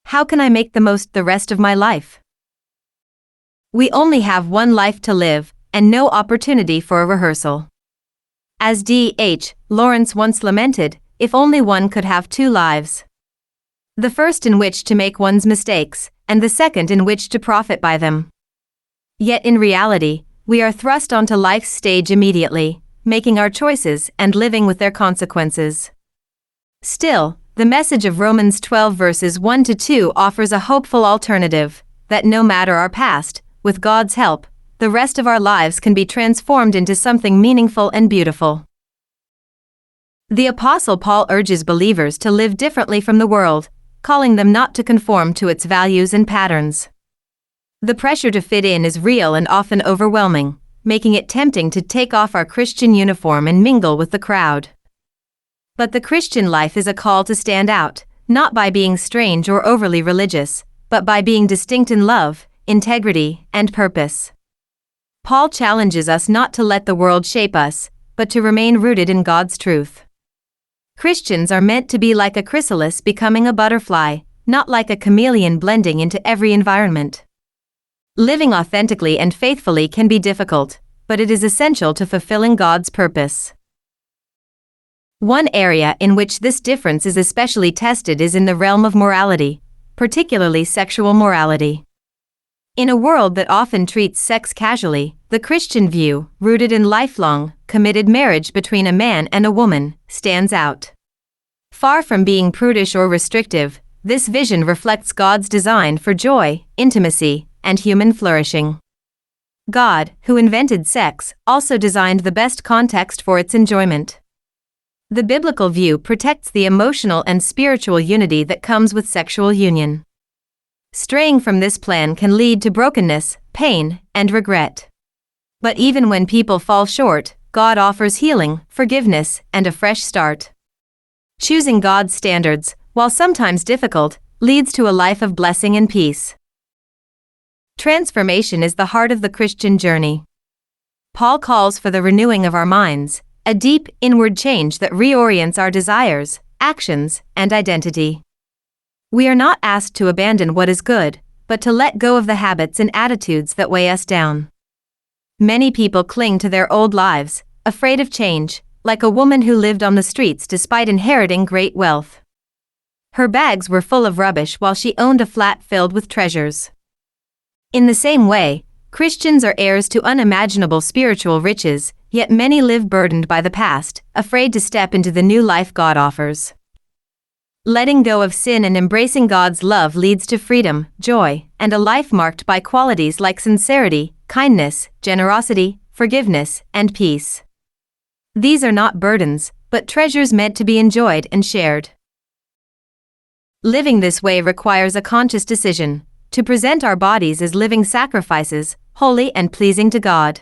how can I make the most the rest of my life? We only have one life to live, and no opportunity for a rehearsal. As D.H. Lawrence once lamented, if only one could have two lives. The first in which to make one's mistakes, and the second in which to profit by them. Yet in reality, we are thrust onto life's stage immediately, making our choices and living with their consequences. Still, the message of Romans 12 verses 1-2 offers a hopeful alternative, that no matter our past, with God's help, the rest of our lives can be transformed into something meaningful and beautiful. The Apostle Paul urges believers to live differently from the world, calling them not to conform to its values and patterns. The pressure to fit in is real and often overwhelming, making it tempting to take off our Christian uniform and mingle with the crowd. But the Christian life is a call to stand out, not by being strange or overly religious, but by being distinct in love, integrity, and purpose. Paul challenges us not to let the world shape us, but to remain rooted in God's truth. Christians are meant to be like a chrysalis becoming a butterfly, not like a chameleon blending into every environment. Living authentically and faithfully can be difficult, but it is essential to fulfilling God's purpose. One area in which this difference is especially tested is in the realm of morality, particularly sexual morality. In a world that often treats sex casually, the Christian view, rooted in lifelong, committed marriage between a man and a woman, stands out. Far from being prudish or restrictive, this vision reflects God's design for joy, intimacy, and human flourishing. God, who invented sex, also designed the best context for its enjoyment. The biblical view protects the emotional and spiritual unity that comes with sexual union. Straying from this plan can lead to brokenness, pain, and regret. But even when people fall short, God offers healing, forgiveness, and a fresh start. Choosing God's standards, while sometimes difficult, leads to a life of blessing and peace. Transformation is the heart of the Christian journey. Paul calls for the renewing of our minds, a deep, inward change that reorients our desires, actions, and identity. We are not asked to abandon what is good, but to let go of the habits and attitudes that weigh us down. Many people cling to their old lives, afraid of change, like a woman who lived on the streets despite inheriting great wealth. Her bags were full of rubbish while she owned a flat filled with treasures. In the same way, Christians are heirs to unimaginable spiritual riches, yet many live burdened by the past, afraid to step into the new life God offers. Letting go of sin and embracing God's love leads to freedom, joy, and a life marked by qualities like sincerity, kindness, generosity, forgiveness, and peace. These are not burdens, but treasures meant to be enjoyed and shared. Living this way requires a conscious decision to present our bodies as living sacrifices, holy and pleasing to God.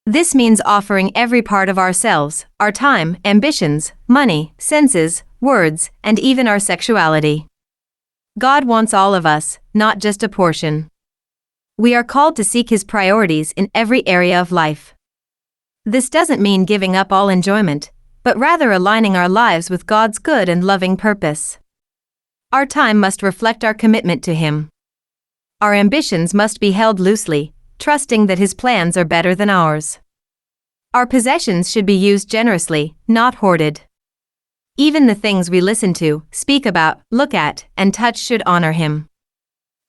This means offering every part of ourselves, our time, ambitions, money, senses, words, and even our sexuality. God wants all of us, not just a portion. We are called to seek His priorities in every area of life. This doesn't mean giving up all enjoyment, but rather aligning our lives with God's good and loving purpose. Our time must reflect our commitment to Him. Our ambitions must be held loosely, trusting that His plans are better than ours. Our possessions should be used generously, not hoarded. Even the things we listen to, speak about, look at, and touch should honor Him.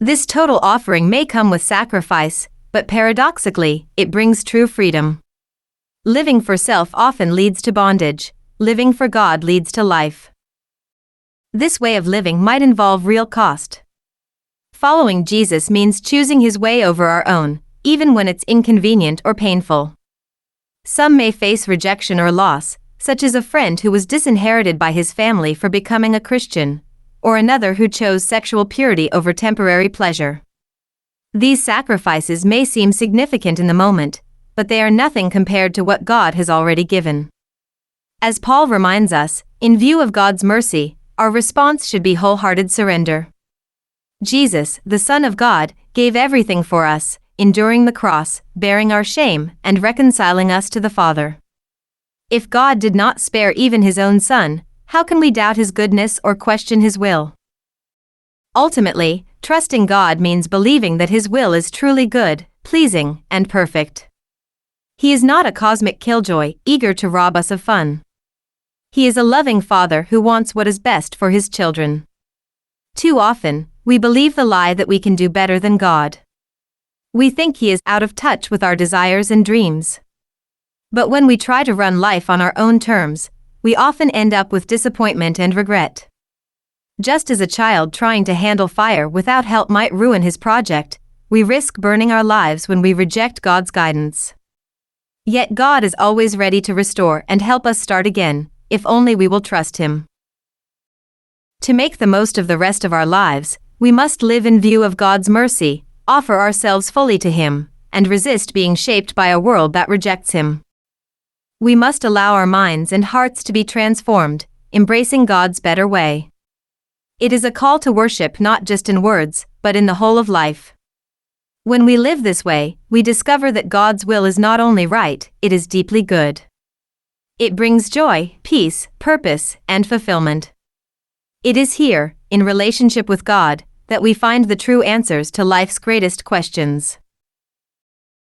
This total offering may come with sacrifice, but paradoxically, it brings true freedom. Living for self often leads to bondage, living for God leads to life. This way of living might involve real cost. Following Jesus means choosing His way over our own, even when it's inconvenient or painful. Some may face rejection or loss, such as a friend who was disinherited by his family for becoming a Christian, or another who chose sexual purity over temporary pleasure. These sacrifices may seem significant in the moment, but they are nothing compared to what God has already given. As Paul reminds us, in view of God's mercy, our response should be wholehearted surrender. Jesus, the Son of God, gave everything for us, enduring the cross, bearing our shame, and reconciling us to the Father. If God did not spare even His own Son, how can we doubt His goodness or question His will? Ultimately, trusting God means believing that His will is truly good, pleasing, and perfect. He is not a cosmic killjoy, eager to rob us of fun. He is a loving Father who wants what is best for His children. Too often, we believe the lie that we can do better than God. We think He is out of touch with our desires and dreams. But when we try to run life on our own terms, we often end up with disappointment and regret. Just as a child trying to handle fire without help might ruin his project, we risk burning our lives when we reject God's guidance. Yet God is always ready to restore and help us start again, if only we will trust Him. To make the most of the rest of our lives, we must live in view of God's mercy, offer ourselves fully to Him, and resist being shaped by a world that rejects Him. We must allow our minds and hearts to be transformed, embracing God's better way. It is a call to worship not just in words, but in the whole of life. When we live this way, we discover that God's will is not only right, it is deeply good. It brings joy, peace, purpose, and fulfillment. It is here, in relationship with God, that we find the true answers to life's greatest questions.